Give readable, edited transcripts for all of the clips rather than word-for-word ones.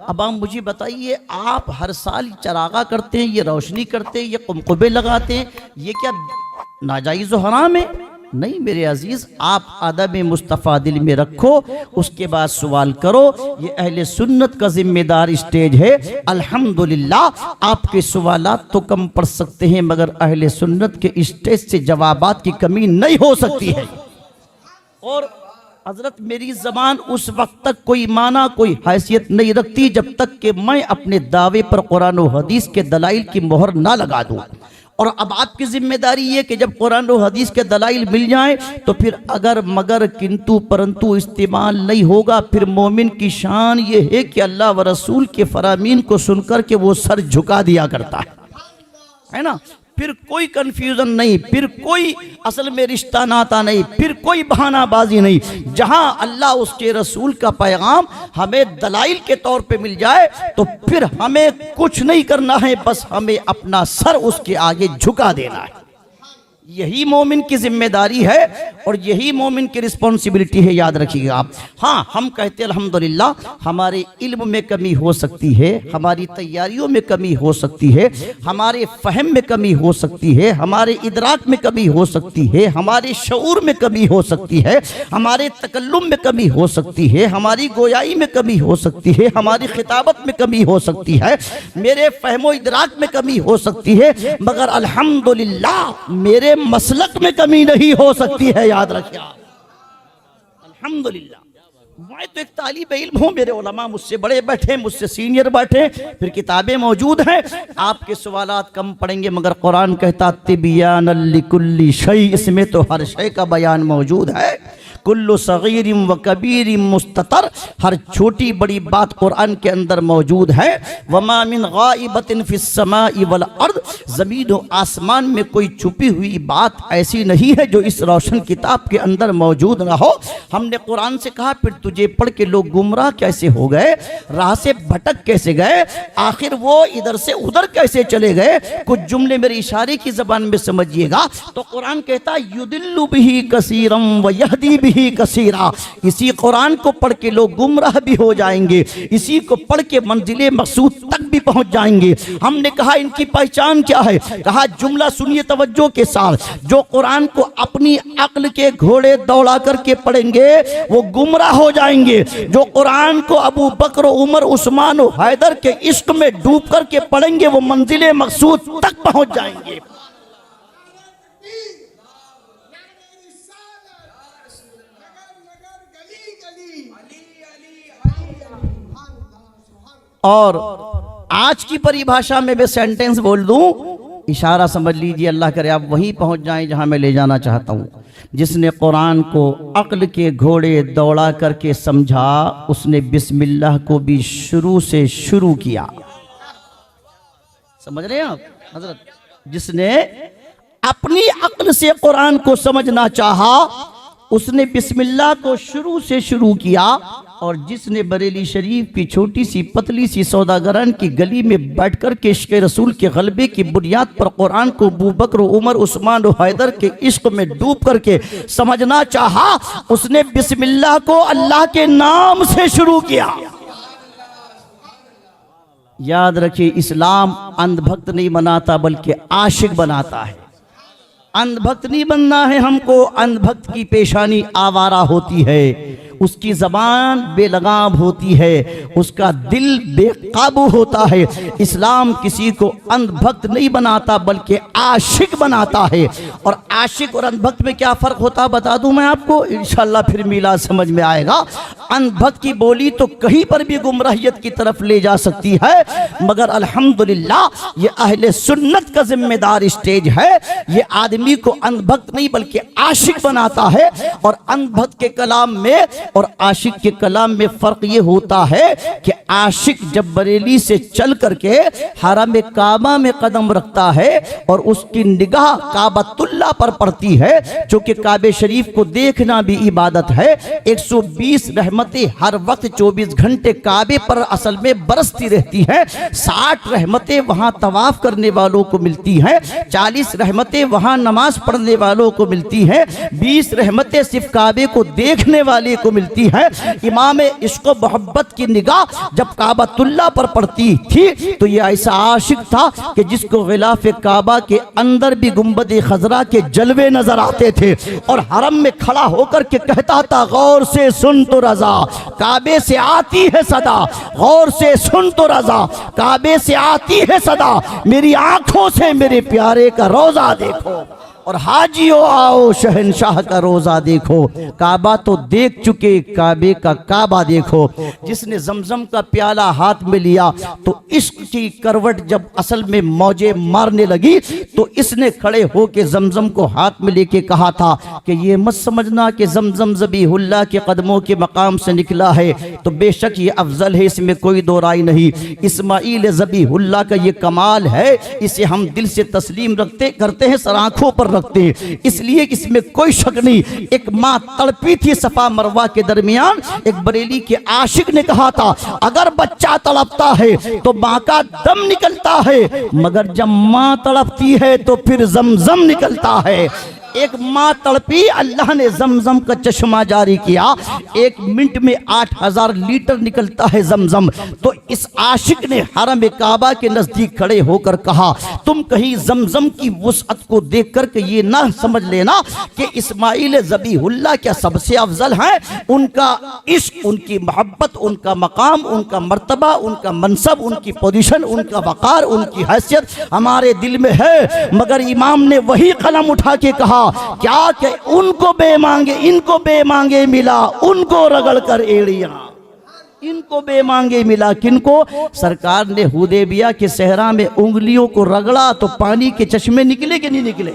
अब आप मुझे बताइए, आप हर साल चरागा करते हैं, ये रोशनी करते हैं, ये कुमकुबे लगाते हैं, ये क्या नाजायज़ व हराम है? नहीं मेरे अजीज़, आप अदब मुस्तफ़ा दिल में रखो, उसके बाद सवाल करो। ये अहले सुन्नत का जिम्मेदार स्टेज है। अल्हम्दुलिल्लाह आपके सवालात तो कम पड़ सकते हैं, मगर अहले सुन्नत के स्टेज से जवाबात की कमी नहीं हो सकती है। और हजरत मेरी ज़बान उस वक्त तक कोई माना, कोई हैसियत नहीं रखती जब तक कि मैं अपने दावे पर कुरान और हदीस के दलाइल की मोहर ना लगा दूँ। और अब आपकी जिम्मेदारी ये कि जब कुरान और हदीस के दलाइल मिल जाएं तो फिर अगर मगर किंतु परंतु इस्तेमाल नहीं होगा। फिर मोमिन की शान ये है कि अल्लाह व रसूल के फरामीन को सुनकर के वो सर झुका दिया करता है ना। फिर कोई कंफ्यूजन नहीं, फिर कोई असल में रिश्ता नाता नहीं, फिर कोई बहानाबाजी नहीं। जहां अल्लाह उसके रसूल का पैगाम हमें दलाइल के तौर पे मिल जाए तो फिर हमें कुछ नहीं करना है, बस हमें अपना सर उसके आगे झुका देना है। यही मोमिन की जिम्मेदारी है और यही मोमिन की रिस्पॉन्सिबिलिटी है, याद रखिएगा आप। हाँ, हम कहते हैं अल्हम्दुलिल्लाह हमारे इल्म में कमी हो सकती है, हमारी तैयारियों में कमी हो सकती है, हमारे फहम में कमी हो सकती है, हमारे इदराक में कमी हो सकती है, हमारे शऊर में कमी हो सकती है, हमारे तकल्लुम में कमी हो सकती है, हमारी गोयाई में कमी हो सकती है, हमारी खिताबत में कमी हो सकती है, मेरे फहमो इदराक में कमी हो सकती है, मगर अल्हम्दुलिल्लाह मेरे मसलक में कमी नहीं हो सकती है, याद रखिए अल्हम्दुलिल्लाह। मैं तो एक तालिब इल्म हूँ, मेरे उलमा मुझसे बड़े बैठे, मुझसे सीनियर बैठे, फिर किताबें मौजूद हैं। आपके सवालात कम पड़ेंगे, मगर कुरान कहता तिबियान लिकुल्ली शै, इसमें तो हर शय का बयान मौजूद है। कुल्लु सगीरिम व कबीरिम मुस्ततर, हर छोटी बड़ी बात कुरान के अंदर मौजूद है। वमा मिन गाइबतिन फिस समाई वल अर्द, ज़मीन व आसमान में कोई छुपी हुई बात ऐसी नहीं है जो इस रोशन किताब के अंदर मौजूद ना हो। हमने कुरान से कहा फिर तुझे पढ़ के लोग गुमराह कैसे हो गए, राह से भटक कैसे गए, आखिर वो इधर से उधर कैसे चले गए। कुछ जुमले मेरे इशारे की ज़बान में समझिएगा तो कुरान कहता युदिल्लु बिही कसीरम व यहदी बिही कसीरा, इसी कुरान को पढ़ के लोग गुमराह भी हो जाएंगे, इसी को पढ़ के मंजिले मकसूद तक भी पहुंच जाएंगे। हमने कहा इनकी पहचान क्या है, कहा जुमला सुनिए तवज्जो के साथ, जो कुरान को अपनी अक्ल के घोड़े दौड़ा करके पढ़ेंगे वो गुमराह हो जाएंगे। जो कुरान को अबू बकर, उमर, उस्मान और हैदर के इश्क में डूब करके पढ़ेंगे वो मंजिले मकसूद तक पहुंच जाएंगे। और आज की परिभाषा में मैं सेंटेंस बोल दूं, इशारा समझ लीजिए, अल्लाह करे आप वहीं पहुंच जाएं जहां मैं ले जाना चाहता हूं। जिसने कुरान को अक्ल के घोड़े दौड़ा करके समझा, उसने बिस्मिल्लाह को भी शुरू से शुरू किया। समझ रहे हैं आप हजरत? जिसने अपनी अक्ल से कुरान को समझना चाहा उसने बिस्मिल्लाह को शुरू से शुरू किया। और जिसने बरेली शरीफ की छोटी सी पतली सी सौदागरान की गली में बैठकर के इश्क़ रसूल के गलबे की बुनियाद पर कुरान को अबू बकर, उमर, उस्मान और हैदर के इश्क में डूब करके समझना चाहा, उसने बिस्मिल्लाह को अल्लाह के नाम से शुरू किया। याद रखिए, इस्लाम अंधभक्त नहीं बनाता बल्कि आशिक बनाता है। अंधभक्त नहीं बनना है हमको, अंधभक्त की पेशानी आवारा होती है, उसकी जबान बेलगाम होती है, उसका दिल बेकाबू होता है। इस्लाम किसी को अंधभक्त नहीं बनाता बल्कि आशिक बनाता है। और आशिक और अंधभक्त में क्या फ़र्क होता है बता दूं मैं आपको, इंशाअल्लाह फिर मिलाद समझ में आएगा। अंधभक्त की बोली तो कहीं पर भी गुमराहियत की तरफ ले जा सकती है, मगर अल्हम्दुलिल्लाह ये अहले सुन्नत का जिम्मेदार स्टेज है। ये आदमी को अंधभक्त नहीं बल्कि आशिक बनाता है। और अंधभक्त के कलाम में और आशिक के कलाम में फ़र्क ये होता है कि आशिक जब बरेली से चल करके हरम काबा में कदम रखता है और उसकी निगाह काबतुल्लाह पर पड़ती है, जो कि काबे शरीफ को देखना भी इबादत है। 120 रहमतें हर वक्त 24 घंटे काबे पर असल में बरसती रहती हैं। 60 रहमतें वहाँ तवाफ करने वालों को मिलती हैं, 40 रहमतें वहाँ नमाज पढ़ने वालों को मिलती हैं, 20 रहमतें सिर्फ काबे को देखने वाले को मिलती है। इमाम इश्क़ मोहब्बत की निगाह जब काबतुल्लाह पर पड़ती थी तो ये ऐसा आशिक था कि जिसको गिलाफ काबा के अंदर भी गुंबद खजरा के जलवे नजर आते थे, और हरम में खड़ा होकर के कहता था गौर से सुन तो रजा काबे से आती है सदा, गौर से सुन तो रजा काबे से आती है सदा, मेरी आंखों से मेरे प्यारे का रोजा देखो, और हाजियों आओ शहनशाह का रोजा देखो। काबा तो देख चुके, काबे का काबा देखो। जिसने जमजम का प्याला हाथ में लिया तो इश्क की करवट जब असल में मौजे मारने लगी तो इसने खड़े होके जमजम को हाथ में लेके कहा था कि ये मत समझना कि जमजम ज़बीहुल्लाह के कदमों के मकाम से निकला है, तो बेशक ये अफजल है, इसमें कोई दो राय नहीं। इस्माइल ज़बीहुल्लाह का ये कमाल है, इसे हम दिल से तस्लीम करते हैं, सर आंखों पर रखते हैं, इसलिए इसमें कोई शक नहीं। एक माँ तड़पी थी सफा मरवा के दरमियान, एक बरेली के आशिक ने कहा था अगर बच्चा तड़पता है तो माँ का दम निकलता है, मगर जब माँ तड़पती है तो फिर जमजम निकलता है। एक माँ तड़पी, अल्लाह ने जमजम का चश्मा जारी किया, 1 मिनट में 8000 लीटर निकलता है जमजम। तो इस आशिक ने हरम काबा के नजदीक खड़े होकर कहा तुम कहीं जमजम की वुसअत को देख कर के ये ना समझ लेना कि इस्माइल ज़बीहुल्लाह क्या सबसे अफजल हैं। उनका इश्क, उनकी मोहब्बत, उनका मकाम, उनका मर्तबा, उनका मनसब, उनकी पोजीशन, उनका वकार, उनकी हैसियत हमारे दिल में है। मगर इमाम ने वही कलम उठा के कहा क्या कि उनको बेमांगे, इनको बेमांगे मिला, उनको रगड़ कर एड़ियां, इनको बेमांगे मिला। किनको? सरकार ने हुदैबिया के सहरा में उंगलियों को रगड़ा तो पानी के चश्मे निकले कि नहीं निकले?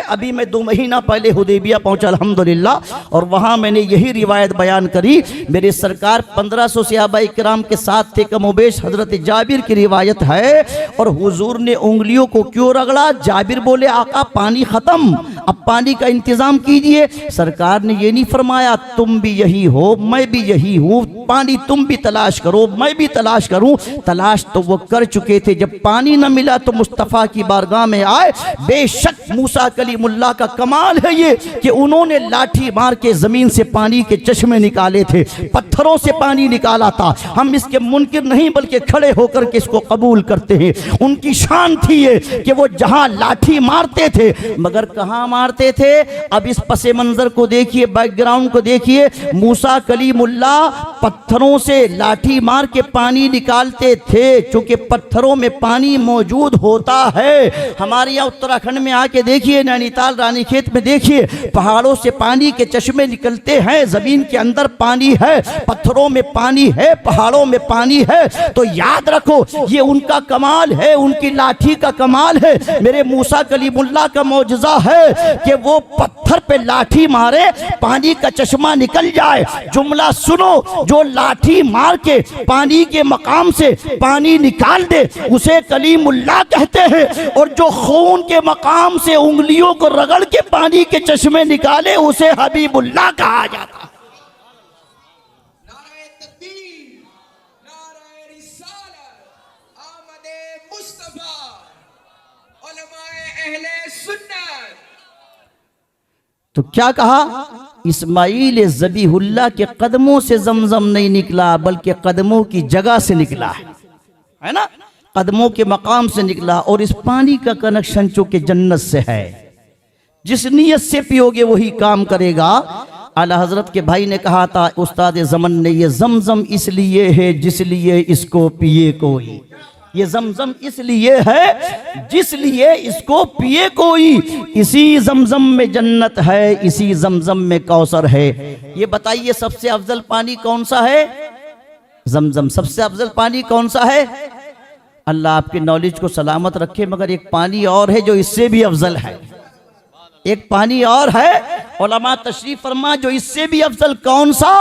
अभी मैं 2 महीना पहले हुदैबिया पहुंचा अल्हम्दुलिल्लाह, और वहां मैंने यही रिवायत बयान करी। मेरे सरकार 1500 सहाबा इकराम के साथ थे, कमोबेश हजरत जाबिर की रिवायत है। और हुजूर ने उंगलियों को क्यों रगड़ा? जाबिर बोले आका पानी खत्म, अब पानी का इंतजाम कीजिए। सरकार ने ये नहीं फरमाया तुम भी यही हो मैं भी यही हूँ, पानी तुम भी तलाश करो मैं भी तलाश करूं। तलाश तो वो कर चुके थे। जब पानी न मिला तो मुस्तफ़ा की बारगाह में आए। बेशक मूसा कलीमुल्लाह का कमाल है ये कि उन्होंने लाठी मार के जमीन से पानी के चश्मे निकाले थे, पत्थरों से पानी निकाला था। हम इसके मुनकिर नहीं बल्कि खड़े होकर के इसको कबूल करते हैं। उनकी शान थी ये कि वो जहां लाठी मारते थे, मगर कहां मारते थे? अब इस पसे मंजर को देखिए, बैकग्राउंड को देखिए। मूसा कलीमुल्लाह पत्थरों से लाठी मार के पानी निकालते थे, चूंकि पत्थरों में पानी मौजूद होता है। हमारे यहाँ उत्तराखंड में आके देखिए, नैनीताल रानीखेत में देखिए, पहाड़ों से पानी के चश्मे निकलते हैं। जमीन के अंदर पानी है, पत्थरों में पानी है, पहाड़ों में पानी है। तो याद रखो ये उनका कमाल है, उनकी लाठी का कमाल है। मेरे मूसा कलीमुल्लाह का मौजज़ा है कि वो पत्थर पे लाठी मारे, पानी का चश्मा निकल जाए। जुमला सुनो, जो लाठी मार के पानी के मकाम से पानी निकाल दे उसे कलीमुल्लाह कहते हैं, और जो खून के मकाम से उंगलियों को रगड़ के पानी के चश्मे निकाले उसे हबीबुल्लाह कहा जाता है। तो क्या कहा? इस्माइल ज़बीहुल्लाह के कदमों से जमजम नहीं निकला बल्कि कदमों की जगह से निकला है ना, कदमों के मकाम से निकला। और इस पानी का कनेक्शन चूंकि जन्नत से है, जिस नीयत से पियोगे वही काम करेगा। आला हजरत के भाई ने कहा था उस्ताद ज़मन ने, ये जमजम इसलिए है जिसलिए इसको पिए कोई, ये जमजम इसलिए है जिसलिए इसको पिए कोई। इसी जमजम में जन्नत है, इसी जमजम में कौसर है। ये बताइए सबसे अफजल पानी कौन सा है? जमजम। सबसे अफजल पानी कौन सा है? अल्लाह आपकी नॉलेज को सलामत रखे। मगर एक पानी और है जो इससे भी अफजल है, एक पानी और है उलमा तशरीफ फरमा जो इससे भी अफजल। कौन सा?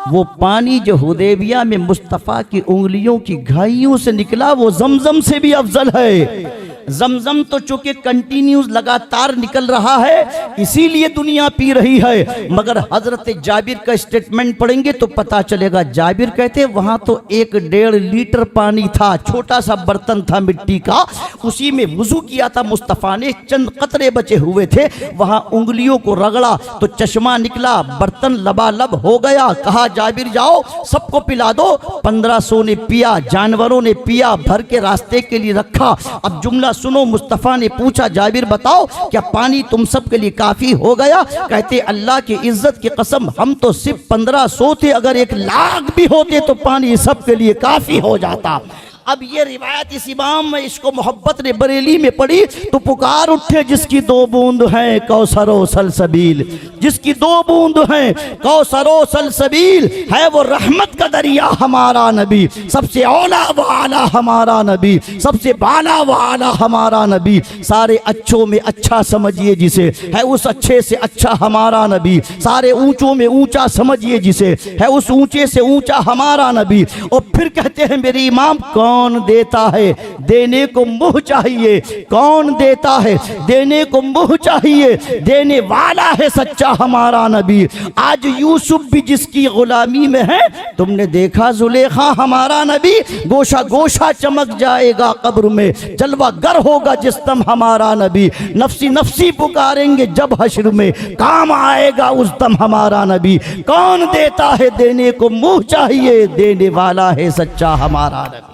वो पानी जो हुदैबिया में मुस्तफ़ा की उंगलियों की घाइयों से निकला, वो जमजम से भी अफजल है। जमजम तो चूंकि कंटिन्यूस लगातार निकल रहा है इसीलिए दुनिया पी रही है। मगर हजरत जाबिर का स्टेटमेंट पढ़ेंगे तो पता चलेगा। जाबिर कहते वहां तो 1-1.5 लीटर पानी था, छोटा सा बर्तन था मिट्टी का, उसी में वुजू किया था मुस्तफ़ा ने, चंद कतरे बचे हुए थे, वहां उंगलियों को रगड़ा तो चश्मा निकला, बर्तन लबालब हो गया। कहा जाबिर जाओ सबको पिला दो। 1500 ने पिया, जानवरों ने पिया, भर के रास्ते के लिए रखा। अब जुमला सुनो, मुस्तफ़ा ने पूछा जाबिर बताओ क्या पानी तुम सब के लिए काफी हो गया? कहते अल्लाह की इज्जत की कसम हम तो सिर्फ 1500 थे, अगर 1 लाख भी होते तो पानी सब के लिए काफी हो जाता। अब ये रिवायत इस इमाम में इसको मोहब्बत ने बरेली में पढ़ी तो पुकार उठे जिसकी 2 बूंद हैं कौसरो सलसबील, जिसकी 2 बूंद हैं कौसरो सलसबील, है वो रहमत का दरिया हमारा नबी, सबसे औला व आला हमारा नबी, सबसे बाला व आला हमारा नबी। सारे अच्छों में अच्छा समझिए जिसे, है उस अच्छे से अच्छा हमारा नबी। सारे ऊंचों में ऊंचा समझिए जिसे, है उस ऊंचे से ऊंचा हमारा नबी। और फिर कहते हैं मेरे इमाम कौन देता है देने को मुंह चाहिए, कौन देता है देने को मुंह चाहिए, देने वाला है सच्चा हमारा नबी। आज यूसुफ भी जिसकी गुलामी में है, तुमने देखा जुलेखा हमारा नबी, गोशा गोशा चमक जाएगा कब्र में, जलवा गर होगा जिस्म हमारा नबी। नफ्सी नफ्सी पुकारेंगे जब हश्र में, काम आएगा उस दम हमारा नबी। कौन देता है देने को मुंह चाहिए, देने वाला है सच्चा हमारा नबी।